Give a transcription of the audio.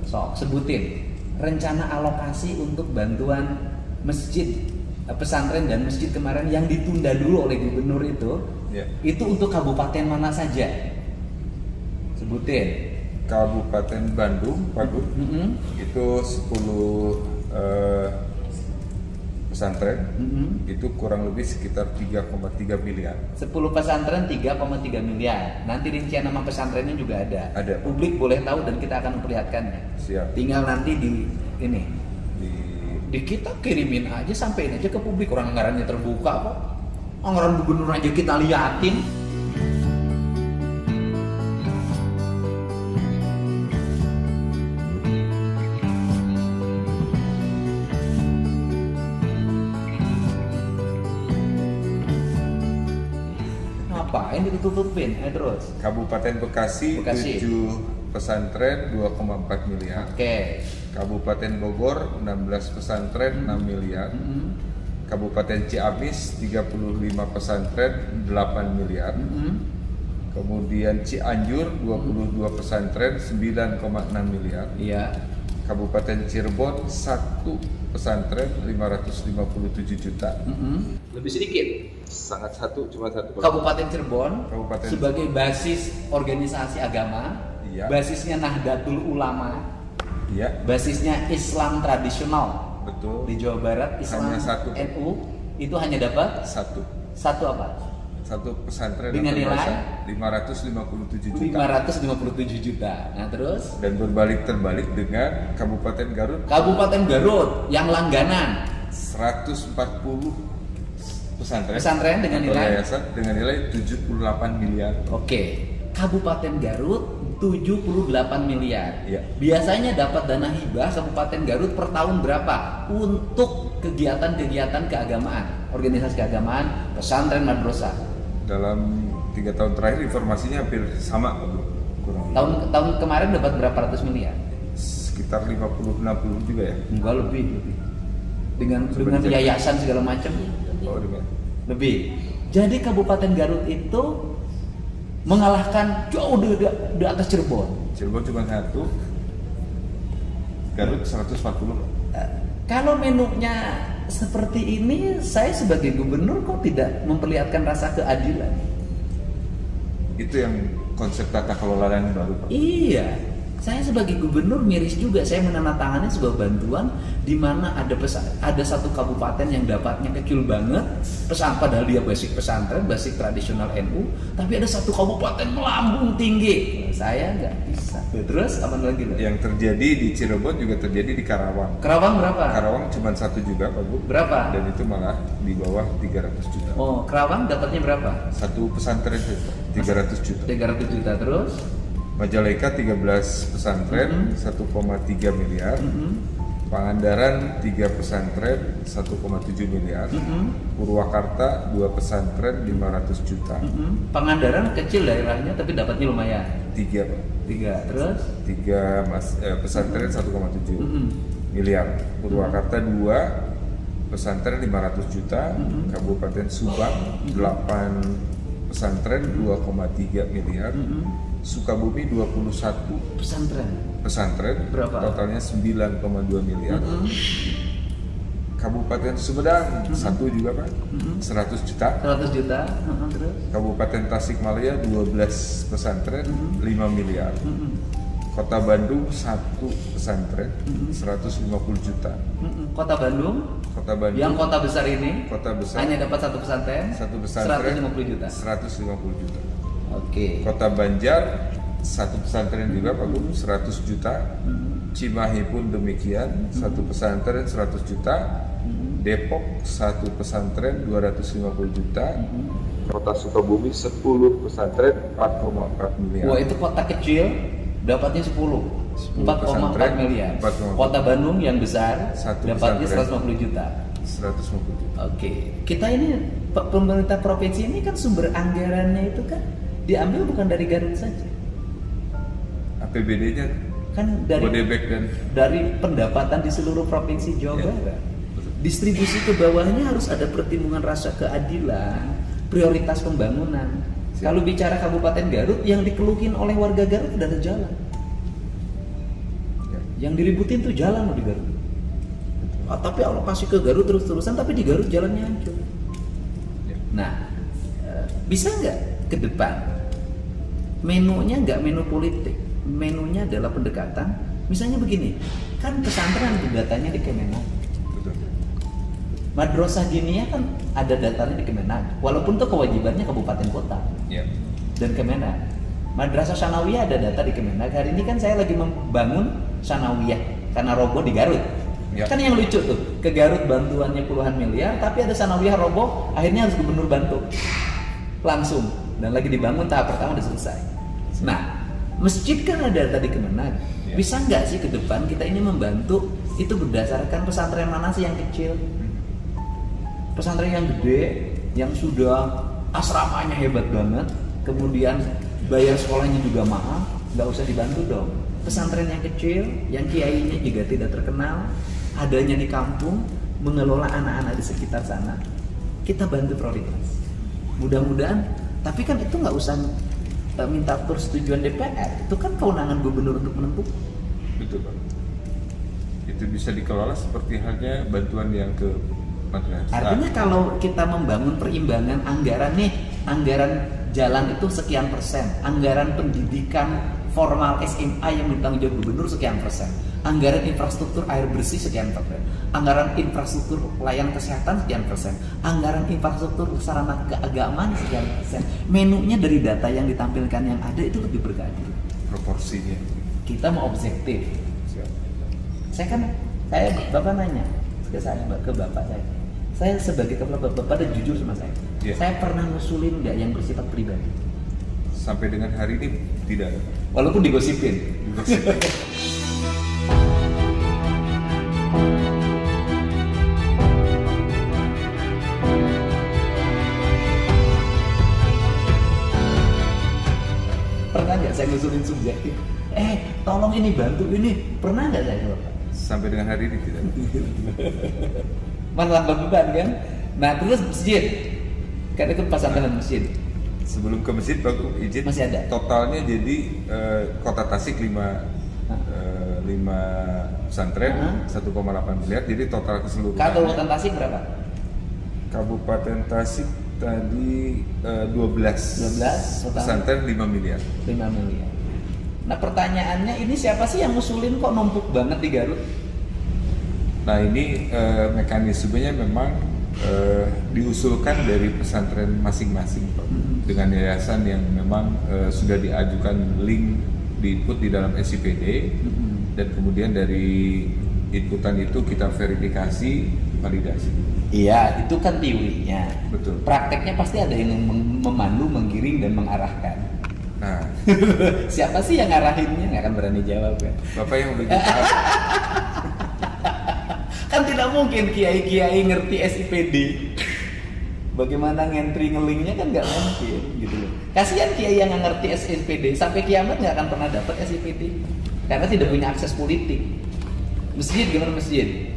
Sok sebutin rencana alokasi untuk bantuan masjid, pesantren dan masjid kemarin yang ditunda dulu oleh gubernur itu. Itu untuk kabupaten mana saja? Sebutin. Kabupaten Bandung, Pak Gu, itu 10 pesantren, itu kurang lebih sekitar 3,3 miliar. 10 pesantren 3,3 miliar. Nanti rincian nama pesantrennya juga ada. Ada. Publik boleh tahu dan kita akan memperlihatkannya. Siap. Tinggal nanti di kita kirimin aja, sampein aja ke publik. Orang anggarannya terbuka kok. Anggaran gubernur aja kita liatin. Ngapain ditutupin? Terus Kabupaten Bekasi. 7 pesantren 2,4 miliar. Oke. Kabupaten Bogor 16 pesantren 6 miliar. Kabupaten Ciamis 35 pesantren 8 miliar. Kemudian Cianjur 22 pesantren 9,6 miliar. Iya. Kabupaten Cirebon 1 pesantren 557 juta. Lebih sedikit. Sangat cuma satu. Kabupaten Cirebon Kabupaten sebagai basis organisasi agama, Iya. basisnya Nahdlatul Ulama, Iya. basisnya Islam tradisional. Betul. Di Jawa Barat Islam Hanya satu. NU itu hanya dapat Satu apa? pesantren Dengan nilai 557 juta. 557 juta. Nah terus Dan terbalik dengan Kabupaten Garut Kabupaten Garut yang langganan 140 pesantren dengan atau nilai yayasan dengan nilai 78 miliar. Oke. Kabupaten Garut 78 miliar. Iya. Biasanya dapat dana hibah Kabupaten Garut per tahun berapa untuk kegiatan-kegiatan keagamaan, organisasi keagamaan, pesantren, madrasah? Dalam 3 tahun terakhir informasinya hampir sama, kurang lebih. Tahun kemarin dapat berapa ratus miliar? Sekitar 50-60 juga ya. Enggak, lebih. Dengan yayasan segala macam. Oh, dengan Lebih. Jadi Kabupaten Garut itu mengalahkan jauh di atas Cirebon. Cirebon cuma 1, Garut 140. Kalau menunya seperti ini, saya sebagai gubernur kok tidak memperlihatkan rasa keadilan? Itu yang konsep tata kelola yang baru, Pak. Iya, saya sebagai gubernur miris juga. Saya menandatangani sebuah bantuan di mana ada satu kabupaten yang dapatnya kecil banget, padahal dia basic pesantren, basic tradisional NU, tapi ada satu kabupaten melambung tinggi. Saya nggak bisa. Terus apa lagi? Yang terjadi di Cirebon juga terjadi di Karawang. Karawang berapa? Karawang cuma 1 juga, Pak Bu. Berapa? Dan itu malah di bawah 300 juta. Oh, Karawang dapatnya berapa? Satu pesantren 300 juta. 300 juta terus? Majalengka 13 pesantren 1,3 miliar. Pangandaran 3 pesantren 1,7 miliar. Purwakarta 2 pesantren 500 juta. Pangandaran kecil daerahnya tapi dapatnya lumayan. 3, Pak. 3 terus? 3 pesantren 1,7 miliar. Purwakarta 2 pesantren 500 juta. Kabupaten Subang 8 pesantren 2,3 miliar. Sukabumi 21 pesantren berapa? Totalnya 9,2 miliar. Kabupaten Sumedang 1 juga, Pak. 100 juta. 100 juta. Terus? Kabupaten Tasikmalaya 12 pesantren 5 miliar. Kota Bandung 1 pesantren 150 juta. Kota Bandung yang kota besar ini kota besar hanya dapat satu pesantren 150 juta. 150 juta. Oke. Kota Banjar 1 pesantren juga, Pak Gub, 100 juta. Cimahi pun demikian, 1 pesantren 100 juta. Depok 1 pesantren 250 juta. Kota Sukabumi 10 pesantren 4,4 miliar. Wah, itu kota kecil dapatnya 4,4 miliar. 4,4. Kota Bandung yang besar dapatnya pesantren. 150 juta. 150 juta. Oke. Kita ini pemerintah provinsi ini kan sumber anggarannya itu kan diambil bukan dari Garut saja. APBD-nya Kan dari pendapatan di seluruh provinsi Jawa Barat. Distribusi ke bawahnya harus ada pertimbangan rasa keadilan, prioritas pembangunan. Kalau bicara Kabupaten Garut, yang dikeluhin oleh warga Garut ada jalan. Yang diributin tuh jalan loh di Garut. Tapi alokasi ke Garut terus-terusan, tapi di Garut jalannya hancur. Nah, bisa nggak ke depan menunya nggak menu politik, menunya adalah pendekatan. Misalnya begini, kan pesantren itu datanya di Kemenag. Madrasah diniyah kan ada datanya di Kemenag, walaupun itu kewajibannya kabupaten kota dan Kemenag. Madrasah Sanawiyah ada data di Kemenag. Hari ini kan saya lagi membangun Sanawiyah karena roboh di Garut. Kan yang lucu tuh, ke Garut bantuannya puluhan miliar, tapi ada Sanawiyah roboh, akhirnya harus gubernur bantu langsung, dan lagi dibangun tahap pertama udah selesai. Nah, masjid kan ada data di Kemenag. Bisa nggak sih ke depan kita ini membantu itu berdasarkan pesantren mana sih yang kecil, pesantren yang gede, yang sudah asramanya hebat banget, kemudian bayar sekolahnya juga mahal, nggak usah dibantu dong. Pesantren yang kecil, yang kiainya juga tidak terkenal, adanya di kampung, mengelola anak-anak di sekitar sana, kita bantu prioritas. Mudah-mudahan, tapi kan itu nggak usah minta persetujuan DPR, itu kan kewenangan gubernur untuk menentukan. Betul Pak. Itu bisa dikelola seperti halnya bantuan yang ke madrasah. Artinya kalau kita membangun perimbangan anggaran nih, anggaran jalan itu sekian persen, anggaran pendidikan formal SMA yang ditanggung jawab gubernur sekian persen, anggaran infrastruktur air bersih sekian persen, anggaran infrastruktur layanan kesehatan sekian persen, anggaran infrastruktur sarana keagamaan sekian persen. Menunya dari data yang ditampilkan yang ada itu lebih berkeadilan. Proporsinya. Kita mau objektif. Saya bapak nanya ke bapak saya sebagai kepala bapak ada jujur sama saya. Saya pernah ngusulin nggak yang bersifat pribadi? Sampai dengan hari ini tidak. Walaupun digosipin. Pernah nggak saya ngusulin subjektif? Tolong ini bantu ini. Pernah nggak saya Bapak? Sampai dengan hari ini tidak. Malah beban kan? Nah terus masjid, kan itu pesantren masjid. Sebelum ke masjid Pak izin masih ada. Totalnya jadi Kota Tasik 5 pesantren 1,8 miliar. Jadi total keseluruhan. Kabupaten Tasik berapa? Kabupaten Tasik tadi 12 pesantren 5 miliar. 5 miliar. Nah pertanyaannya ini siapa sih yang ngusulin kok numpuk banget di Garut? Nah ini mekanismenya memang diusulkan dari pesantren masing-masing Pak. Dengan yayasan yang memang sudah diajukan link di-input di dalam SIPD dan kemudian dari inputan itu kita verifikasi, validasi. Iya, itu kan teorinya. Betul. Prakteknya pasti ada yang memandu, menggiring dan mengarahkan. Nah, siapa sih yang ngarahinnya? Nggak akan berani jawab kan? Bapak yang udah gitu. Kan tidak mungkin kiai-kiai ngerti SIPD. Bagaimana ngentri ngelingnya kan nggak mungkin gitu loh. Kasihan kiai yang nggak ngerti SIPD sampai kiamat nggak akan pernah dapat SIPD karena tidak punya akses politik. Masjid gimana masjid?